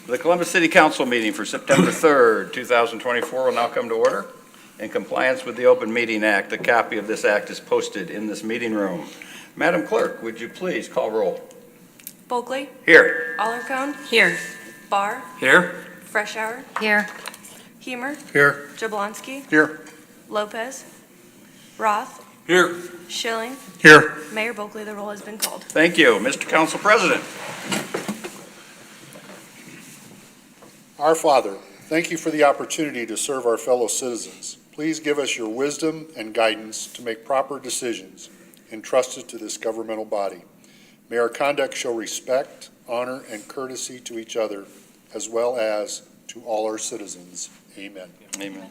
The Columbus City Council meeting for September 3rd, 2024 will now come to order. In compliance with the Open Meeting Act, a copy of this act is posted in this meeting room. Madam Clerk, would you please call roll? Bulkley. Here. Alarcon. Here. Barr. Here. Freshour. Here. Hemer. Here. Jablonski. Here. Lopez. Roth. Here. Schilling. Here. Mayor Bulkley, the roll has been called. Thank you. Mr. Council President. Our Father, thank you for the opportunity to serve our fellow citizens. Please give us your wisdom and guidance to make proper decisions entrusted to this governmental body. May our conduct show respect, honor, and courtesy to each other, as well as to all our citizens. Amen. Amen.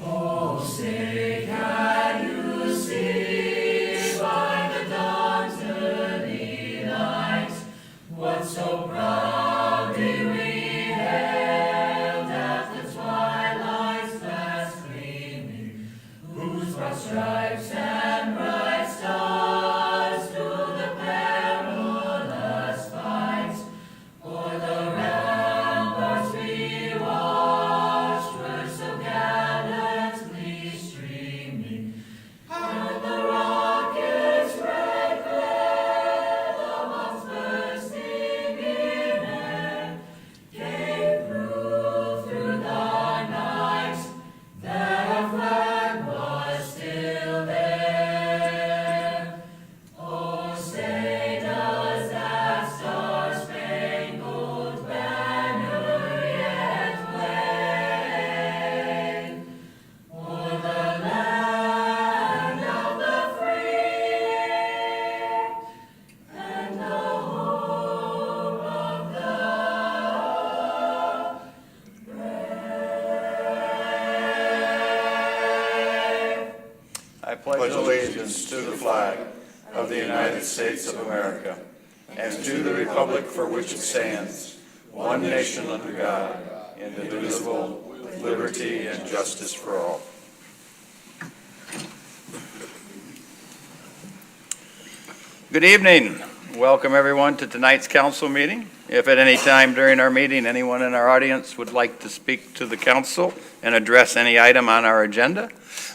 Oh, say can you see by the dawn's early light what so proudly we hailed at the twilight's last gleaming, whose broad stripes and bright stars through the perilous fight o'er the ramparts we watched were so gallantly streaming, and the rockets' red glare, the bombs bursting in air, gave proof through the night that our flag was still there. Oh, say does that star-spangled banner yet wave o'er the land of the free and the home of the brave? I pledge allegiance to the flag of the United States of America and to the republic for which it stands, one nation under God, indivisible, with liberty and justice for all. Good evening. Welcome everyone to tonight's council meeting. If at any time during our meeting anyone in our audience would like to speak to the council and address any item on our agenda,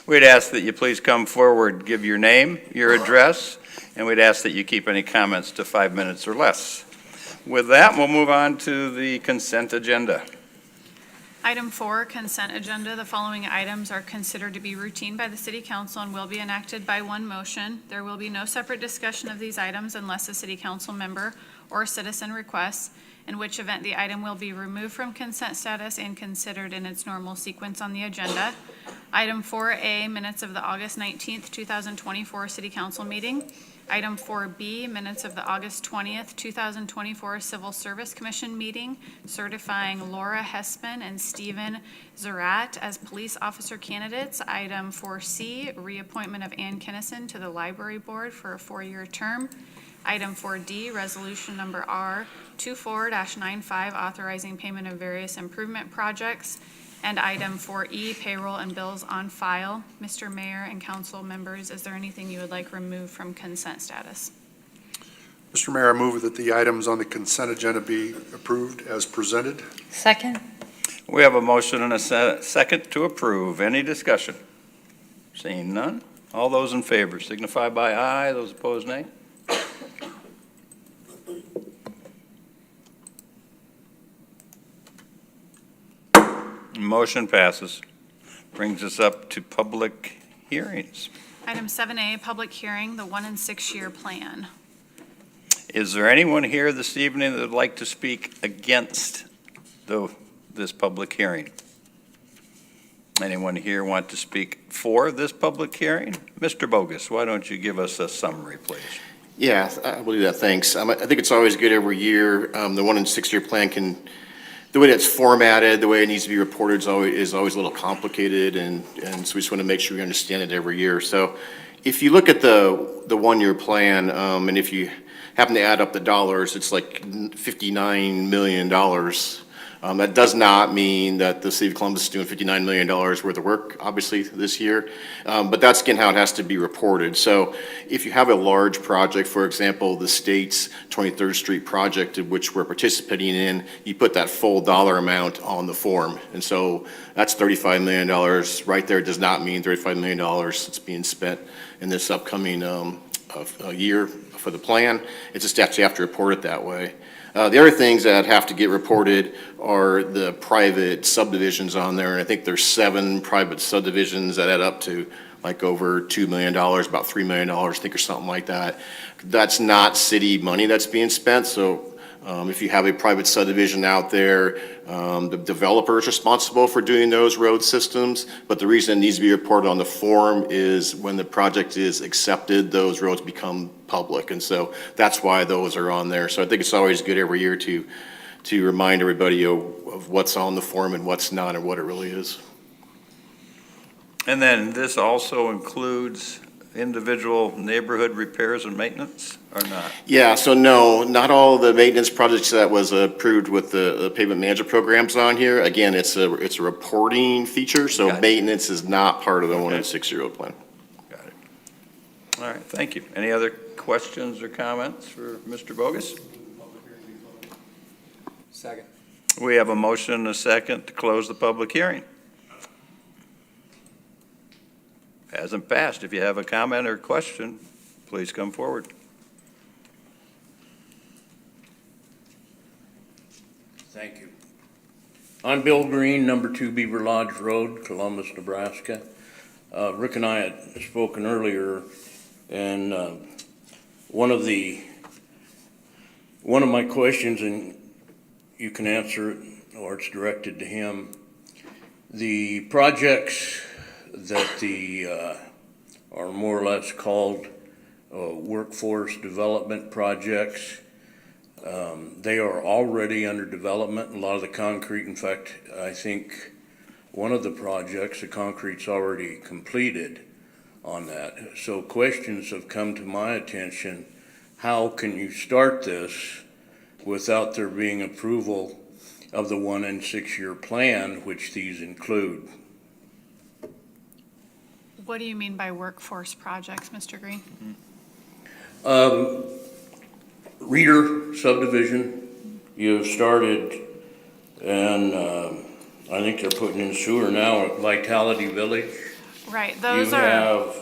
we'd ask that you please come forward, give your name, your address, and we'd ask that you keep any comments to 5 minutes or less. With that, we'll move on to the consent agenda. Item 4, consent agenda. The following items are considered to be routine by the City Council and will be enacted by one motion. There will be no separate discussion of these items unless a City Council member or citizen requests, in which event the item will be removed from consent status and considered in its normal sequence on the agenda. Item 4A, minutes of the August 19th, 2024 City Council meeting. Item 4B, minutes of the August 20th, 2024 Civil Service Commission meeting, certifying Laura Hespin and Stephen Zarat as police officer candidates. Item 4C, reappointment of Ann Kinnison to the Library Board for a 4-year term. Item 4D, resolution number R24-95, authorizing payment of various improvement projects. And item 4E, payroll and bills on file. Mr. Mayor and council members, is there anything you would like removed from consent status? Mr. Mayor, I move that the items on the consent agenda be approved as presented. Second. We have a motion and a second to approve. Any discussion? Seeing none. All those in favor signify by aye. Those opposed, nay. Motion passes. Brings us up to public hearings. Item 7A, public hearing, the 1 and 6 year plan. Is there anyone here this evening that would like to speak against this public hearing? Anyone here want to speak for this public hearing? Mr. Bogus, why don't you give us a summary, please? Yeah, I will do that, thanks. I think it's always good every year. The 1 and 6 year plan the way that's formatted, the way it needs to be reported is always a little complicated, and so we just want to make sure we understand it every year. So if you look at the 1 year plan, and if you happen to add up the dollars, it's like $59 million That does not mean that the city of Columbus is doing $59 million worth of work, obviously, this year. But that's, again, how it has to be reported. So if you have a large project, for example, the state's 23rd Street project, which we're participating in, you put that full dollar amount on the form. And so that's $35 million right there. Does not mean $35 million that's being spent in this upcoming year for the plan. It's just that you have to report it that way. The other things that have to get reported are the private subdivisions on there, and I think there's 7 private subdivisions that add up to like over $2 million, about $3 million, I think, or something like that. That's not city money that's being spent, so if you have a private subdivision out there, the developer is responsible for doing those road systems, but the reason it needs to be reported on the form is when the project is accepted, those roads become public, and so that's why those are on there. So I think it's always good every year to remind everybody of what's on the form and what's not and what it really is. And then this also includes individual neighborhood repairs and maintenance, or not? Yeah, so no, not all the maintenance projects that was approved with the pavement management programs on here. Again, it's a reporting feature, so Got it. maintenance is not part of the 1 and 6 year old plan. Got it. All right, thank you. Any other questions or comments for Mr. Bogus? Second. We have a motion and a second to close the public hearing. Hasn't passed. If you have a comment or question, please come forward. Thank you. I'm Bill Green, number 2 Beaver Lodge Road, Columbus, Nebraska. Rick and I had spoken earlier, and one of my questions, and you can answer it, or it's directed to him. The projects that are more or less called workforce development projects, they are already under development. A lot of the concrete, in fact, I think one of the projects, the concrete's already completed on that. So questions have come to my attention. How can you start this without there being approval of the 1 and 6 year plan, which these include? What do you mean by workforce projects, Mr. Green? Reeder subdivision, you have started, and I think they're putting in sewer now at Vitality Village. Right, those You are, have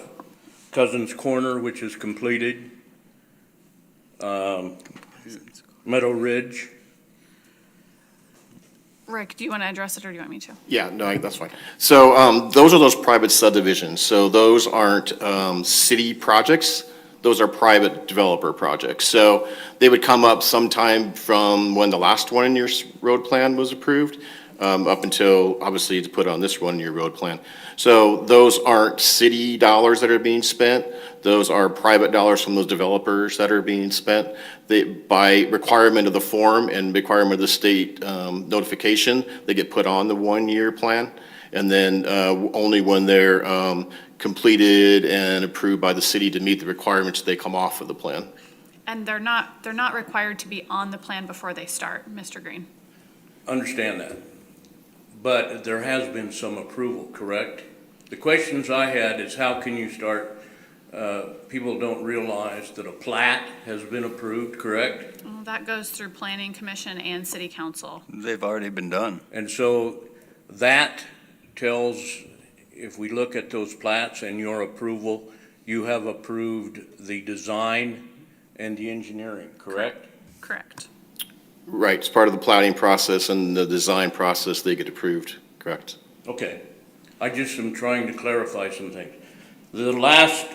Cousins Corner, which is completed. Meadow Ridge. Rick, do you want to address it or do you want me to? Yeah, no, that's fine. So those are those private subdivisions. So those aren't city projects. Those are private developer projects. So they would come up sometime from when the last 1 year road plan was approved, up until, obviously, to put on this 1 year road plan. So those aren't city dollars that are being spent. Those are private dollars from those developers that are being spent. They, by requirement of the form and requirement of the state notification, they get put on the 1 year plan. And then only when they're completed and approved by the city to meet the requirements, they come off of the plan. And they're not required to be on the plan before they start, Mr. Green. Understand that. But there has been some approval, correct? The questions I had is how can you start, people don't realize that a plat has been approved, correct? Well, that goes through Planning Commission and City Council. They've already been done. And so that tells, if we look at those plats and your approval, you have approved the design and the engineering, correct? Correct. Right, it's part of the plating process and the design process, they get approved, correct? Okay. I just am trying to clarify some things. The last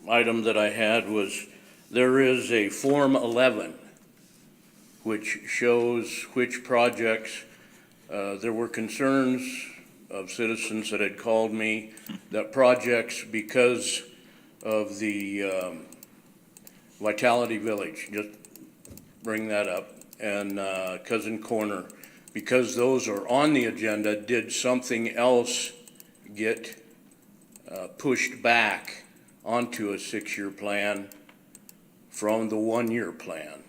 item that I had was there is a Form 11 which shows which projects, there were concerns of citizens that had called me that projects, because of the Vitality Village, just bring that up, and Cousin Corner, because those are on the agenda, did something else get pushed back onto a 6 year plan from the 1 year plan?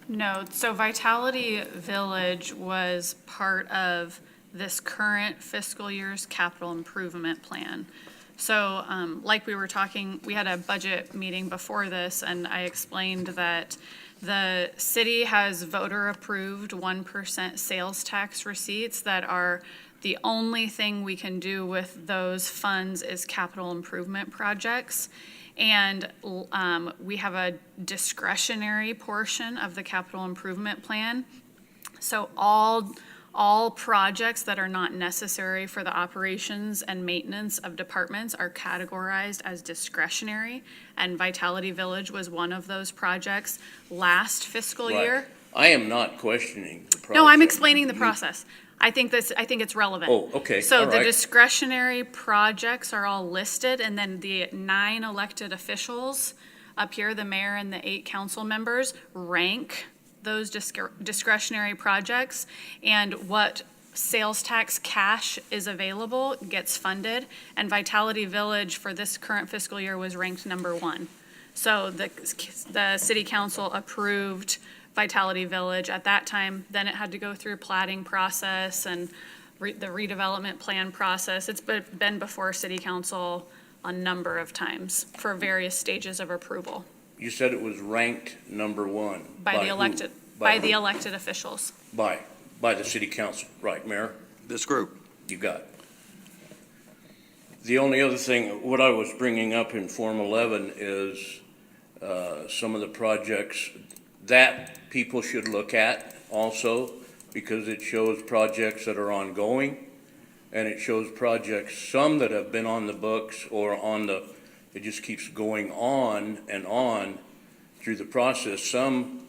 No, so Vitality Village was part of this current fiscal year's capital improvement plan. So, like we were talking, we had a budget meeting before this, and I explained that the city has voter-approved 1% sales tax receipts that are the only thing we can do with those funds is capital improvement projects. And we have a discretionary portion of the capital improvement plan. So all projects that are not necessary for the operations and maintenance of departments are categorized as discretionary. And Vitality Village was one of those projects last fiscal Right. year. I am not questioning the project. No, I'm explaining the process. I think it's relevant. Oh, okay, So all the right. discretionary projects are all listed, and then the 9 elected officials up here, the mayor and the 8 council members, rank those discretionary projects, and what sales tax cash is available gets funded. And Vitality Village for this current fiscal year was ranked number 1. So the city council approved Vitality Village at that time. Then it had to go through plating process and the redevelopment plan process. It's been before city council a number of times for various stages of approval You said it was ranked number 1. by the who? elected, By by the who? elected officials. By the city council, right, Mayor? This group. You got it. The only other thing, what I was bringing up in Form 11 is some of the projects that people should look at also, because it shows projects that are ongoing, and it shows projects, some that have been on the books or it just keeps going on and on through the process. Some,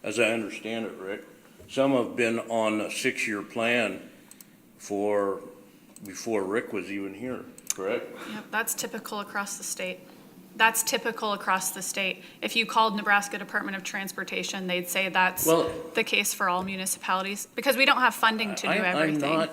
as I understand it, Rick, some have been on a 6-year plan before Rick was even here, correct? Yep, that's typical across the state. That's typical across the state. If you called Nebraska Department of Transportation, they'd say that's Well- the case for all municipalities, because we don't have funding to do everything.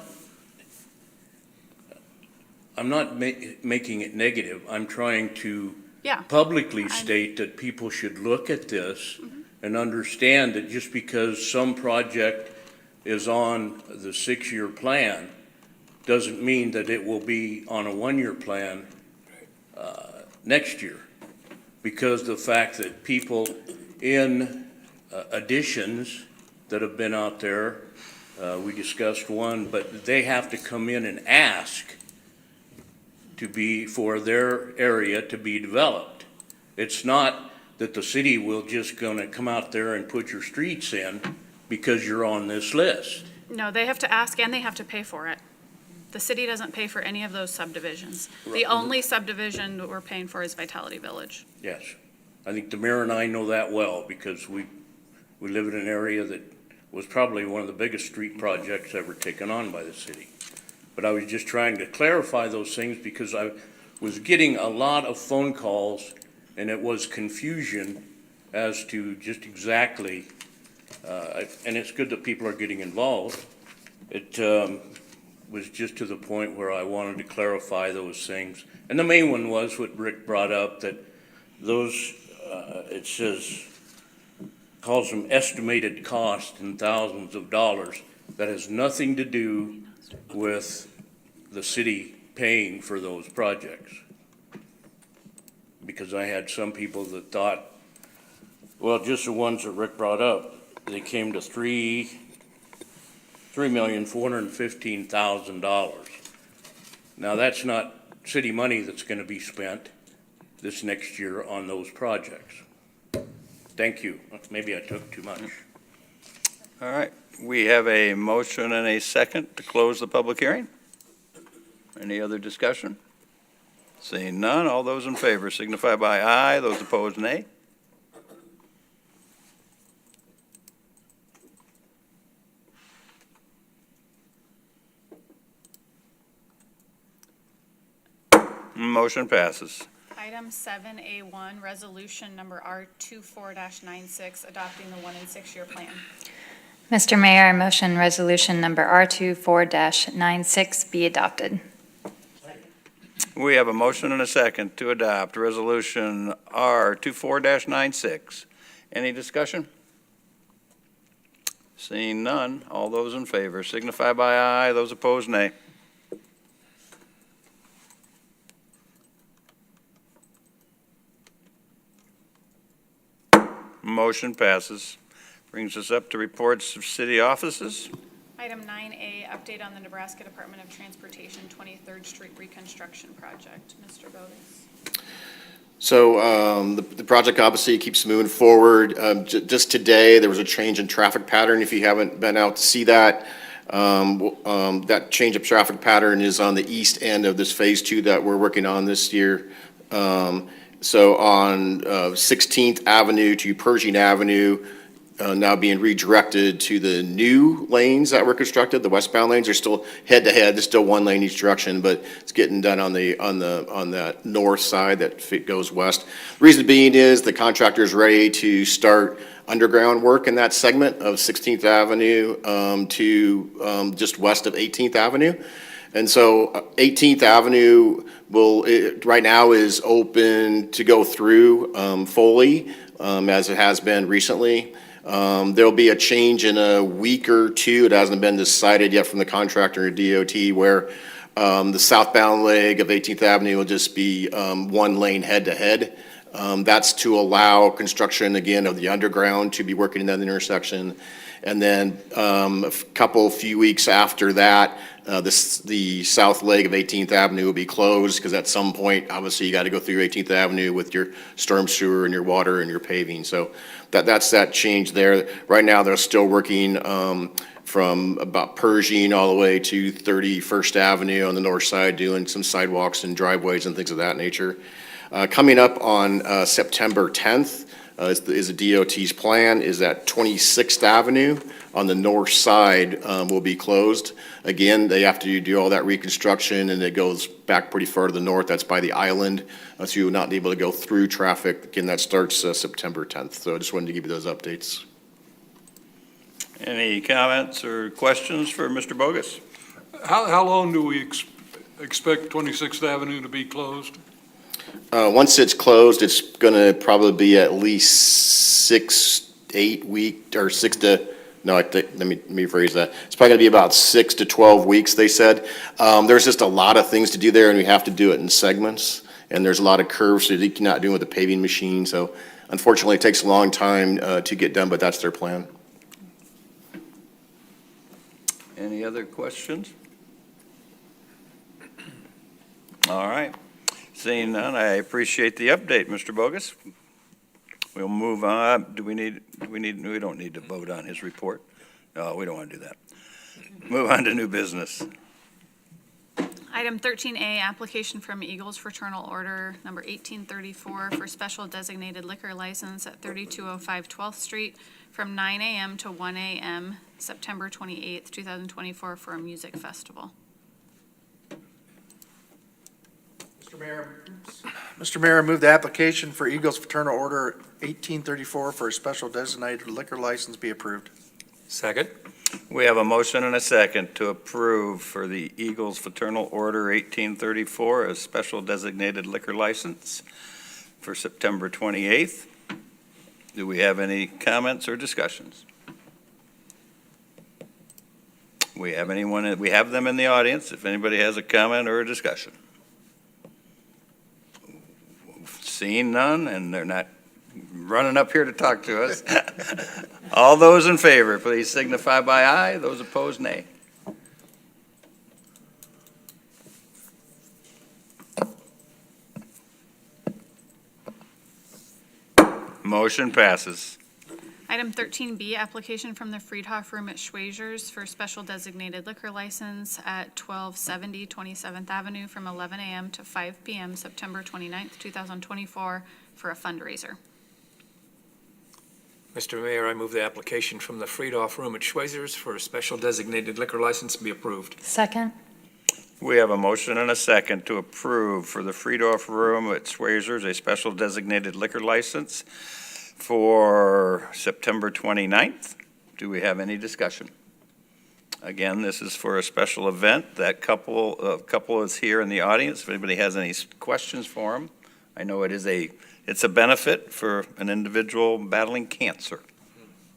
I'm not making it negative. I'm trying to Yeah. publicly state that people should look at this and understand that just because some project is on the 6-year plan doesn't mean that it will be on a 1-year plan next year. Because the fact that people in additions that have been out there, we discussed one, but they have to come in and ask for their area to be developed. It's not that the city will just gonna come out there and put your streets in because you're on this list. No, they have to ask and they have to pay for it. The city doesn't pay for any of those subdivisions. The Right. only subdivision that we're paying for is Vitality Village. Yes. I think the mayor and I know that well because we live in an area that was probably one of the biggest street projects ever taken on by the city. But I was just trying to clarify those things because I was getting a lot of phone calls and it was confusion as to just exactly, and it's good that people are getting involved. It was just to the point where I wanted to clarify those things. And the main one was what Rick brought up, that those, it says, calls them estimated cost in thousands of dollars. That has nothing to do with the city paying for those projects. Because I had some people that thought, well, just the ones that Rick brought up, they came to $3,415,000. Now, that's not city money that's gonna be spent this next year on those projects. Thank you. Maybe I took too much. All right, we have a motion and a second to close the public hearing. Any other discussion? Seeing none, all those in favor signify by aye, those opposed nay. Motion passes. Item 7A1, resolution number R24-96, adopting the 1 and 6-year plan. Mr. Mayor, I motion resolution number R24-96 be adopted. We have a motion and a second to adopt Resolution R24-96. Any discussion? Seeing none, all those in favor signify by aye, those opposed nay. Motion passes. Brings us up to reports of city offices. Item 9A, update on the Nebraska Department of Transportation 23rd Street Reconstruction Project. Mr. Bogus. So the project obviously keeps moving forward. Just today, there was a change in traffic pattern. If you haven't been out to see that, that change of traffic pattern is on the east end of this Phase 2 that we're working on this year. So on 16th Avenue to Pershing Avenue, now being redirected to the new lanes that were constructed. The westbound lanes are still head-to-head, there's still one lane each direction, but it's getting done on that north side that goes west. Reason being is the contractor is ready to start underground work in that segment of 16th Avenue to just west of 18th Avenue. And so 18th Avenue right now is open to go through fully, as it has been recently. There'll be a change in a week or two. It hasn't been decided yet from the contractor or DOT where the southbound leg of 18th Avenue will just be one lane head-to-head. That's to allow construction, again, of the underground to be working in that intersection. And then a few weeks after that, the south leg of 18th Avenue will be closed because at some point, obviously, you got to go through 18th Avenue with your storm sewer and your water and your paving. So that's that change there. Right now, they're still working from about Pershing all the way to 31st Avenue on the north side, doing some sidewalks and driveways and things of that nature. Coming up on September 10th, is the DOT's plan, is that 26th Avenue on the north side will be closed. Again, they have to do all that reconstruction, and it goes back pretty far to the north. That's by the island, so you will not be able to go through traffic. Again, that starts September 10th, so I just wanted to give you those updates. Any comments or questions for Mr. Bogus? How long do we expect 26th Avenue to be closed? Once it's closed, it's going to probably be at least 6, 8 weeks, or 6 to, no, let me rephrase that. It's probably going to be about 6 to 12 weeks, they said. There's just a lot of things to do there, and we have to do it in segments. And there's a lot of curves that you cannot do with the paving machine. So unfortunately, it takes a long time to get done, but that's their plan. Any other questions? All right. Seeing none, I appreciate the update, Mr. Bogus. We'll move on. We don't need to vote on his report. No, we don't want to do that. Move on to new business. Item 13A, application from Eagles Fraternal Order number 1834 for special designated liquor license at 3205 12th Street from 9 a.m. to 1 a.m. September 28th, 2024 for a music festival. Mr. Mayor, I move the application for Eagles Fraternal Order 1834 for a special designated liquor license be approved. Second. We have a motion and a second to approve for the Eagles Fraternal Order 1834, a special designated liquor license for September 28th. Do we have any comments or discussions? We have them in the audience, if anybody has a comment or a discussion. Seeing none, and they're not running up here to talk to us. All those in favor, please signify by aye. Those opposed, nay. Motion passes. Item 13B, application from the Friedhof Room at Schwazer's for special designated liquor license at 1270 27th Avenue from 11 a.m. to 5 p.m. September 29th, 2024 for a fundraiser. Mr. Mayor, I move the application from the Friedhof Room at Schwazer's for a special designated liquor license be approved. Second. We have a motion and a second to approve for the Friedhof Room at Schwazer's a special designated liquor license for September 29th. Do we have any discussion? Again, this is for a special event. That couple is here in the audience. If anybody has any questions for them, I know it's a benefit for an individual battling cancer.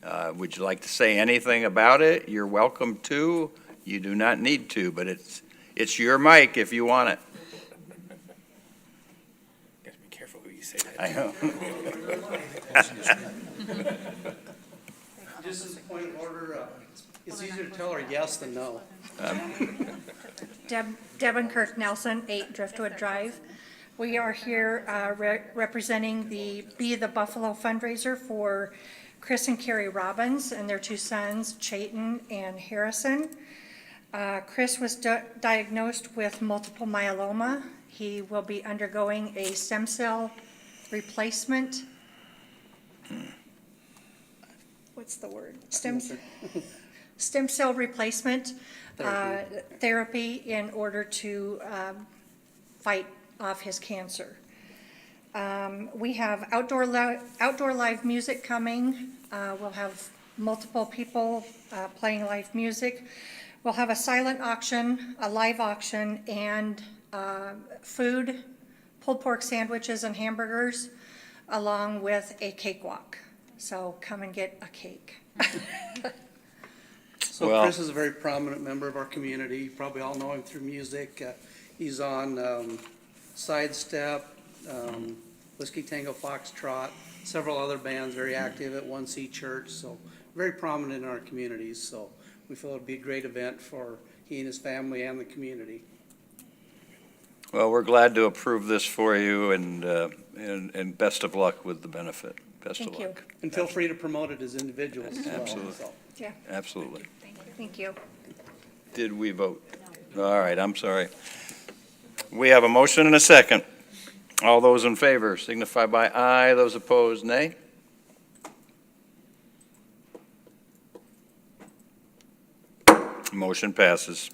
Would you like to say anything about it? You're welcome to. You do not need to, but it's your mic if you want it. Got to be careful who you say that. I know. Just as a point of order, it's easier to tell her yes than no. Devin Kirk Nelson, 8 Driftwood Drive. We are here representing the Be the Buffalo fundraiser for Chris and Carrie Robbins and their 2 sons, Chayton and Harrison. Chris was diagnosed with multiple myeloma. He will be undergoing a stem cell replacement. What's the word? Stem cell replacement therapy in order to fight off his cancer. We have outdoor live music coming. We'll have multiple people playing live music. We'll have a silent auction, a live auction, and food, pulled pork sandwiches and hamburgers, along with a cakewalk. So come and get a cake. So Well- Chris is a very prominent member of our community. You probably all know him through music. He's on Sidestep, Whiskey Tango Foxtrot, several other bands, very active at 1C Church, so very prominent in our communities. So we feel it'd be a great event for he and his family and the community. Well, we're glad to approve this for you, and best of luck with the benefit. Best of Thank you. luck. And feel free to promote it as individuals as well. Absolutely. so. Absolutely. Thank you. Did we vote? All right, I'm sorry. We have a motion and a second. All those in favor signify by aye. Those opposed, nay. Motion passes.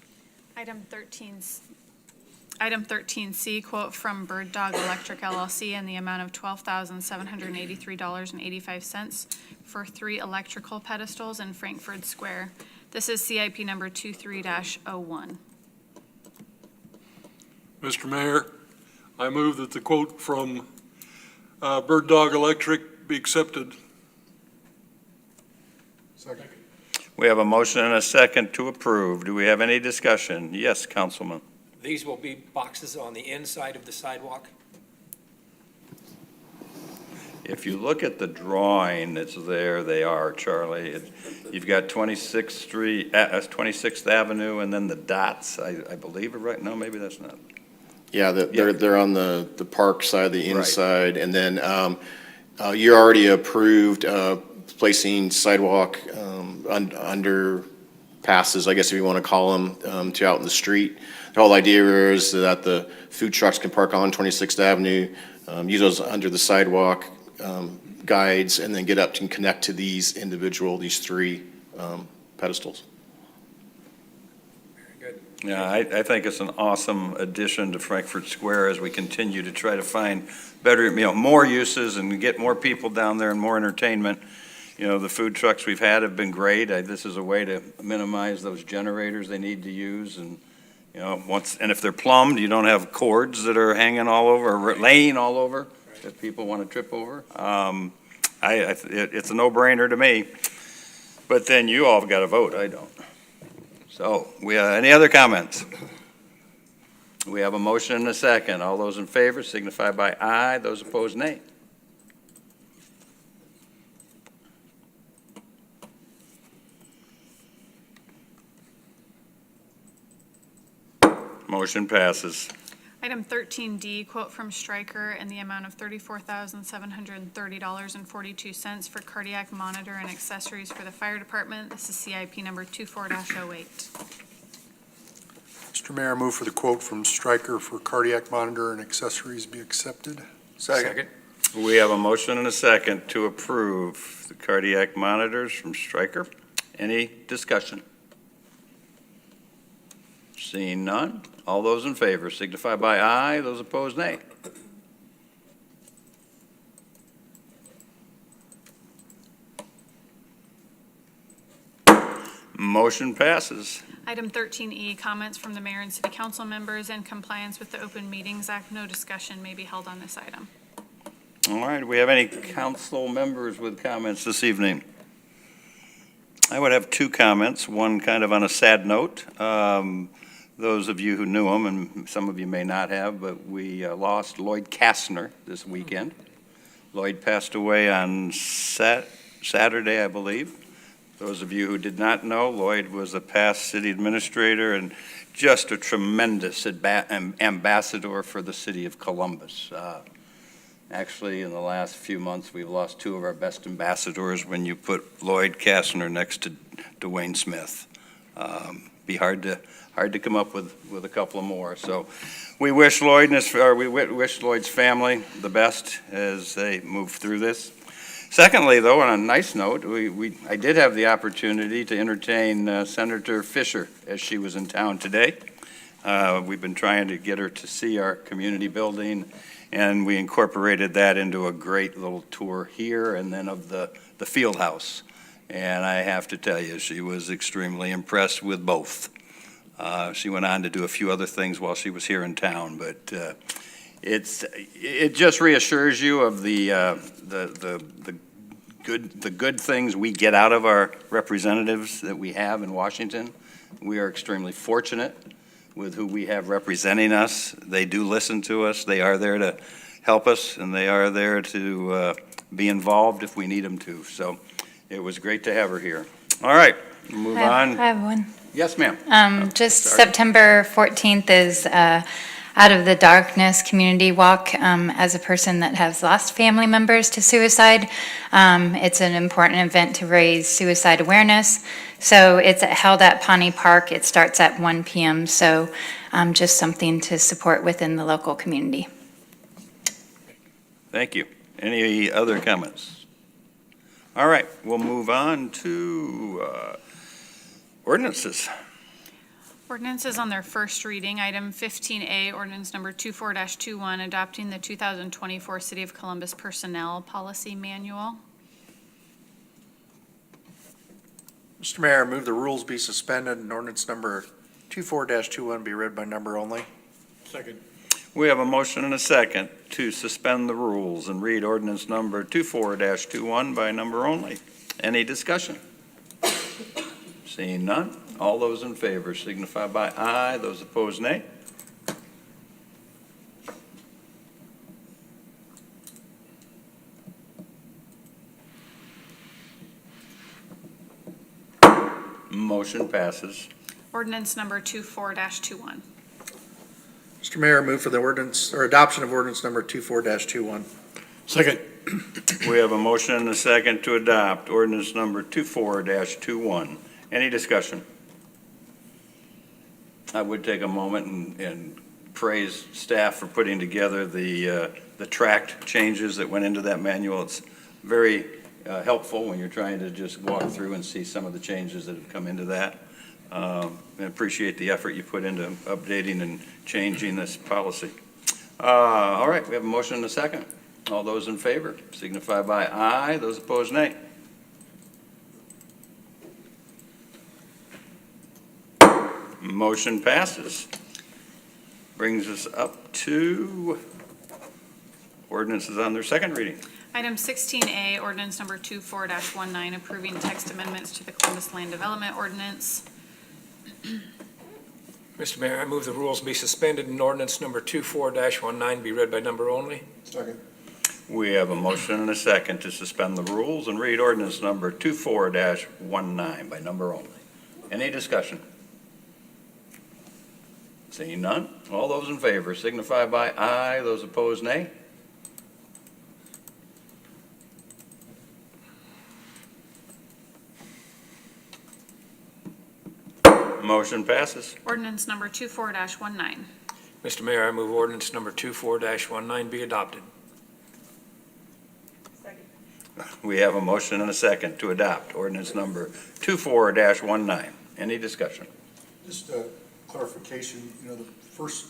Item 13C, quote from Bird Dog Electric LLC in the amount of $12,783.85 for 3 electrical pedestals in Frankfurt Square. This is CIP number 23-01. Mr. Mayor, I move that the quote from Bird Dog Electric be accepted. Second. We have a motion and a second to approve. Do we have any discussion? Yes, Councilman. These will be boxes on the inside of the sidewalk. If you look at the drawing that's there, they are, Charlie. You've got 26th Street, 26th Avenue, and then the dots, I believe, are right. No, maybe that's not. Yeah, Yeah. they're on the park side, the Right. inside, and then you already approved placing sidewalk under passes, I guess if you want to call them, to out in the street. The whole idea is that the food trucks can park on 26th Avenue, use those under the sidewalk guides, and then get up and connect to these 3 pedestals. Very good. Yeah, I think it's an awesome addition to Frankfurt Square as we continue to try to find better, more uses and get more people down there and more entertainment. The food trucks we've had have been great. This is a way to minimize those generators they need to use, and and if they're plumbed, you don't have cords that are hanging all over or laying all over that people want to trip over. It's a no-brainer to me. But then you all have got to vote. I don't. So, any other comments? We have a motion and a second. All those in favor signify by aye. Those opposed, nay. Motion passes. Item 13D, quote from Stryker in the amount of $34,730.42 for cardiac monitor and accessories for the fire department. This is CIP number 24-08. Mr. Mayor, I move for the quote from Stryker for cardiac monitor and accessories be accepted. Second. We have a motion and a second to approve the cardiac monitors from Stryker. Any discussion? Seeing none, all those in favor signify by aye. Those opposed, nay. Motion passes. Item 13E, comments from the mayor and city council members in compliance with the Open Meetings Act. No discussion may be held on this item. All right, do we have any council members with comments this evening? I would have two comments, one kind of on a sad note. Those of you who knew him, and some of you may not have, but we lost Lloyd Kastner this weekend. Lloyd passed away on Saturday, I believe. Those of you who did not know, Lloyd was a past city administrator and just a tremendous ambassador for the city of Columbus. Actually, in the last few months, we've lost two of our best ambassadors when you put Lloyd Kastner next to Dwayne Smith. Be hard to come up with a couple of more. So we wish wish Lloyd's family the best as they move through this. Secondly, though, on a nice note, I did have the opportunity to entertain Senator Fisher as she was in town today. We've been trying to get her to see our community building, and we incorporated that into a great little tour here and then of the field house. And I have to tell you, she was extremely impressed with both. She went on to do a few other things while she was here in town, but it just reassures you of the good things we get out of our representatives that we have in Washington. We are extremely fortunate with who we have representing us. They do listen to us. They are there to help us, and they are there to be involved if we need them to. So it was great to have her here. All right, move on. I have one. Yes, ma'am. Just sorry. September 14th is Out of the Darkness Community Walk. As a person that has lost family members to suicide, it's an important event to raise suicide awareness. So it's held at Pawnee Park. It starts at 1 p.m. So just something to support within the local community. Thank you. Any other comments? All right, we'll move on to ordinances. Ordinances on their first reading. Item 15A, ordinance number 24-21, adopting the 2024 City of Columbus Personnel Policy Manual. Mr. Mayor, I move the rules be suspended and ordinance number 24-21 be read by number only. Second. We have a motion and a second to suspend the rules and read ordinance number 24-21 by number only. Any discussion? Seeing none, all those in favor signify by aye. Those opposed, nay. Motion passes. Ordinance number 24-21. Mr. Mayor, I move for the ordinance, or adoption of ordinance number 24-21. Second. We have a motion and a second to adopt ordinance number 24-21. Any discussion? I would take a moment and praise staff for putting together the tracked changes that went into that manual. It's very helpful when you're trying to just walk through and see some of the changes that have come into that. And appreciate the effort you put into updating and changing this policy. All right, we have a motion and a second. All those in favor signify by aye. Those opposed, nay. Motion passes. Brings us up to ordinances on their second reading. Item 16A, ordinance number 24-19, approving text amendments to the Columbus Land Development Ordinance. Mr. Mayor, I move the rules be suspended and ordinance number 24-19 be read by number only. Second. We have a motion and a second to suspend the rules and read ordinance number 24-19 by number only. Any discussion? Seeing none, all those in favor signify by aye. Those opposed, nay. Motion passes. Ordinance number 24-19. Mr. Mayor, I move ordinance number 24-19 be adopted. We have a motion and a second to adopt ordinance number 24-19. Any discussion? Just a clarification, the first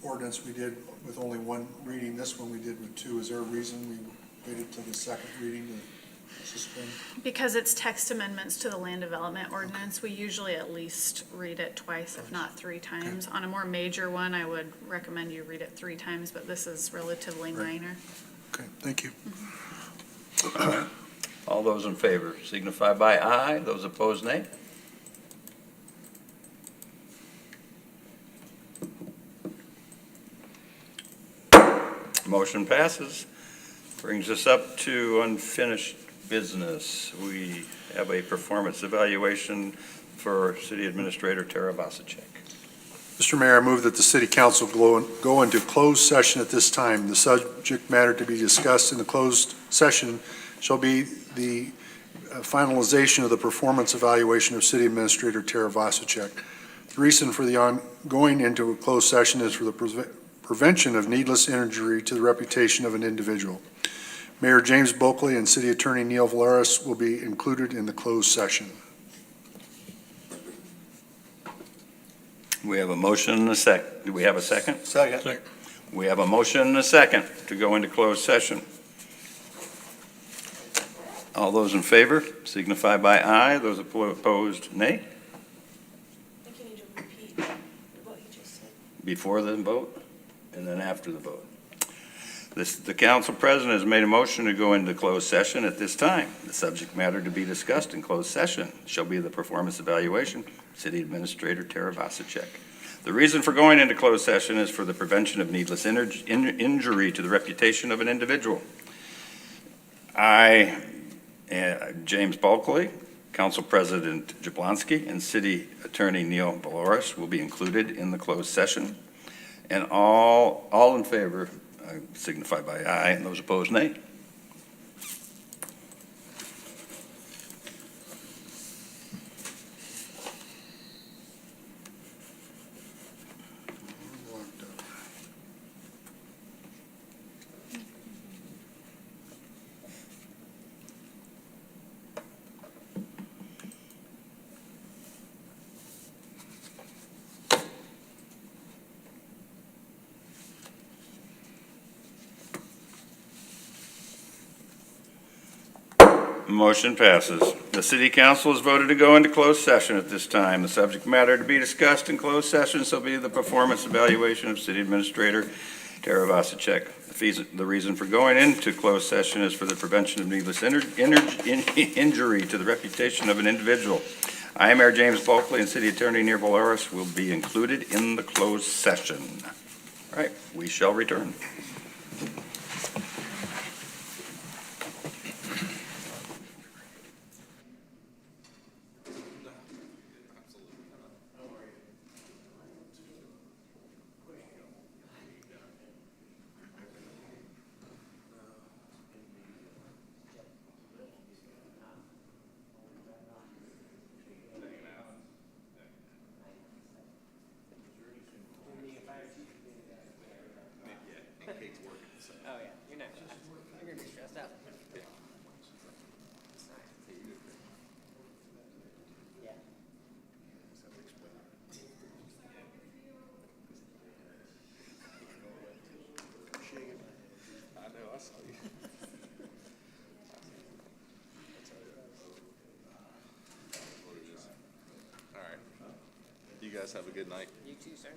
ordinance we did with only one reading, this one we did with two. Is there a reason we waited till the second reading to suspend? Because it's text amendments to the Land Development Ordinance, we usually at least read it twice, if not 3 times. On a more major one, I would recommend you read it 3 times, but this is relatively minor. Okay, thank you. All All those in favor signify by aye. Those opposed, nay. Motion passes. Brings us up to unfinished business. We have a performance evaluation for City Administrator Tara Vasicek. Mr. Mayor, I move that the city council go into closed session at this time. The subject matter to be discussed in the closed session shall be the finalization of the performance evaluation of City Administrator Tara Vasicek. The reason for the going into a closed session is for the prevention of needless injury to the reputation of an individual. Mayor James Bulkley and City Attorney Neil Valeris will be included in the closed session. We have a motion and a second. Do we have a second? Second. We have a motion and a second to go into closed session. All those in favor signify by aye. Those opposed, nay. I think you need to repeat what you just said. Before the vote and then after the vote. The council president has made a motion to go into closed session at this time. The subject matter to be discussed in closed session shall be the performance evaluation, City Administrator Tara Vasicek. The reason for going into closed session is for the prevention of needless injury to the reputation of an individual. I, James Bulkley, Council President Jablonski, and City Attorney Neil Valoris will be included in the closed session. And all in favor signify by aye, and those opposed, nay. Motion passes. The city council has voted to go into closed session at this time. The subject matter to be discussed in closed session shall be the performance evaluation of City Administrator Tara Vasicek. The reason for going into closed session is for the prevention of needless injury to the reputation of an individual. I, Mayor James Bulkley, and City Attorney Neil Valeris will be included in the closed session. All right, we shall return. You guys have a good night. You too, sir.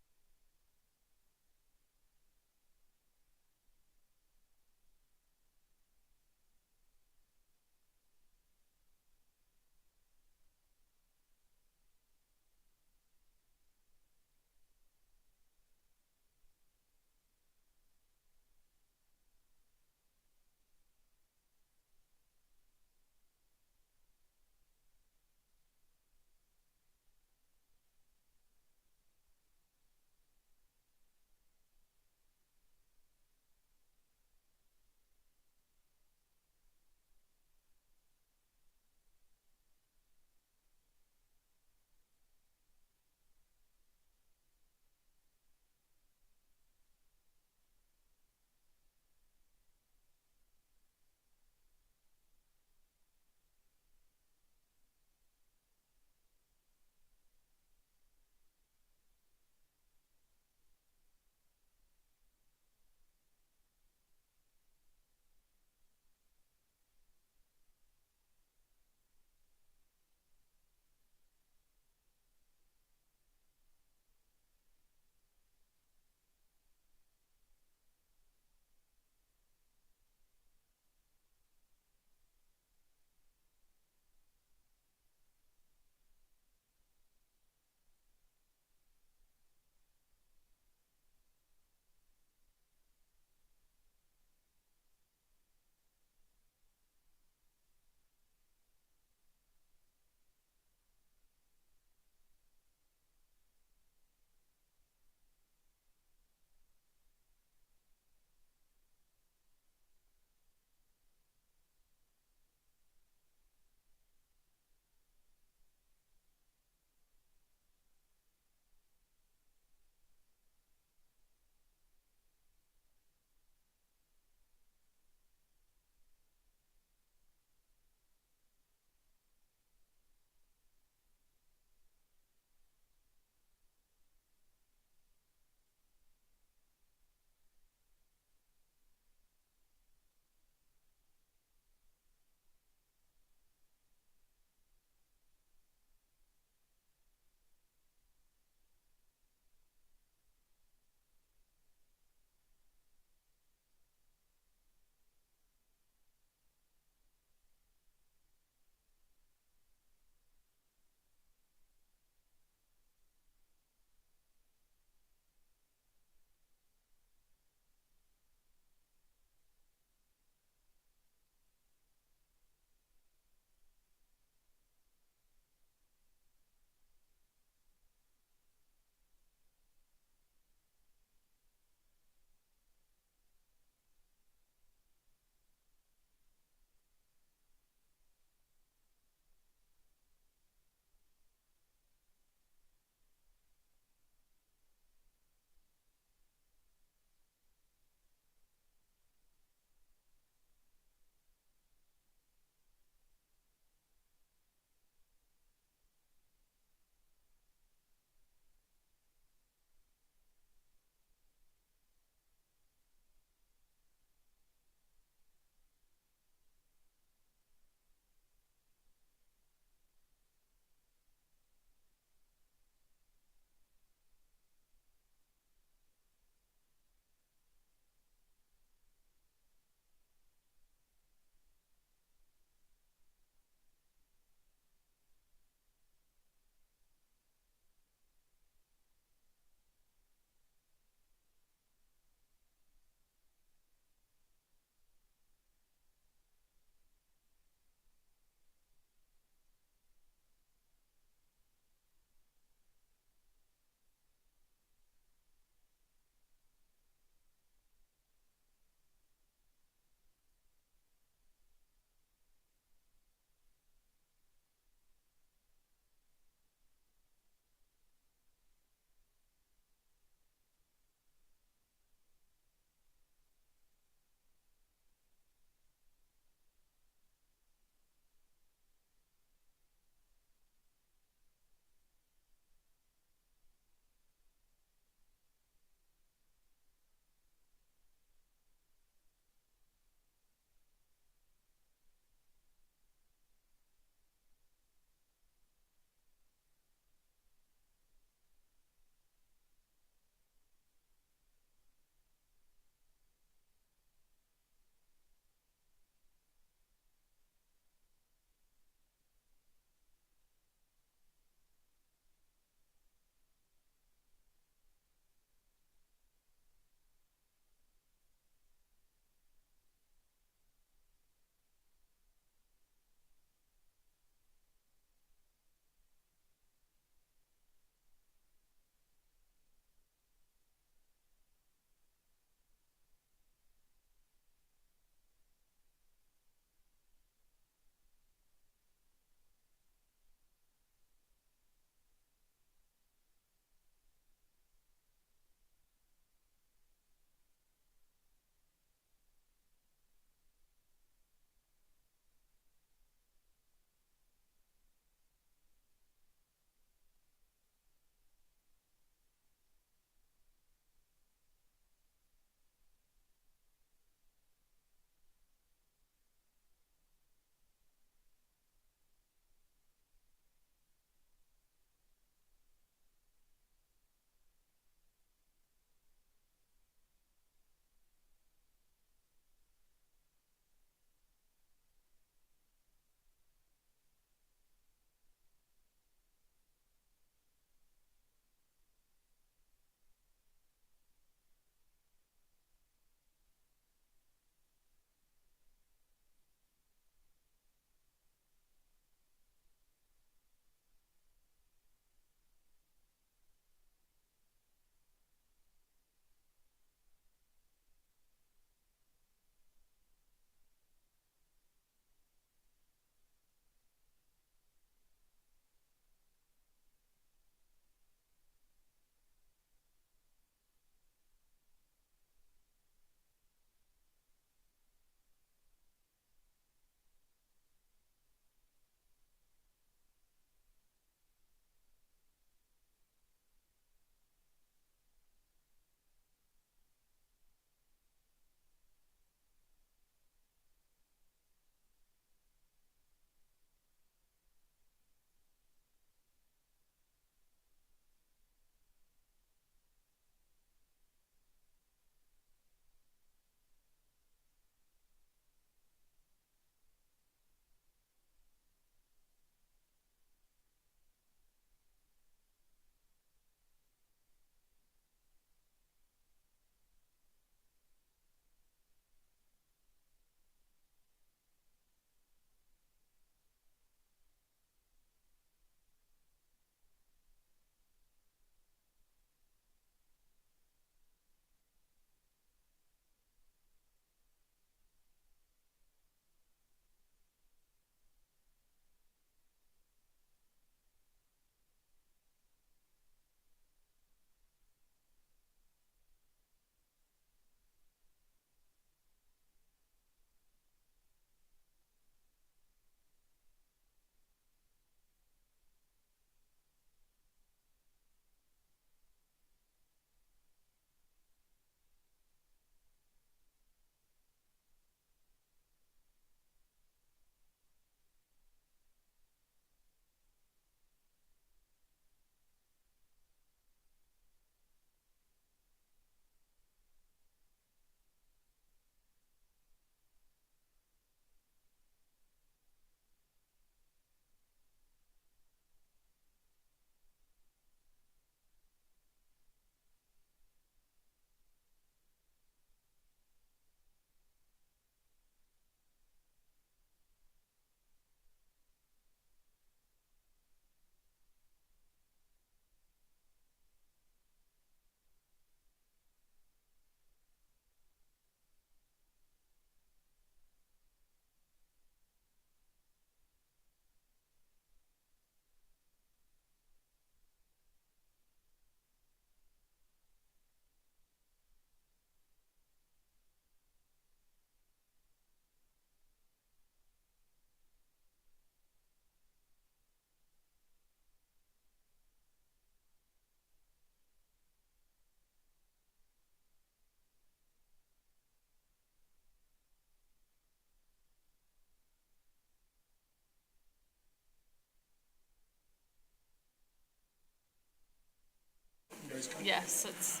Yes, it's,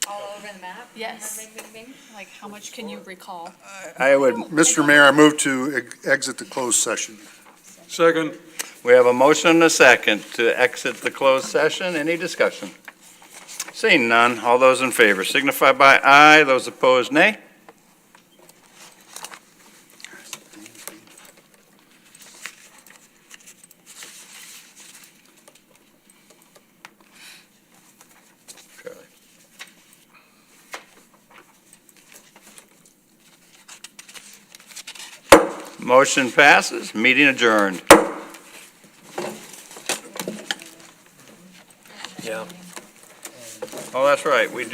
All over the map? Yes. Bing, bing, bing. like, how much can you recall? I would, Mr. Mayor, I move to exit the closed session. Second. we have a motion and a second to exit the closed session. Any discussion? Seeing none, all those in favor signify by aye, those opposed nay. Motion passes, meeting adjourned. Yeah. Oh, that's right, we do.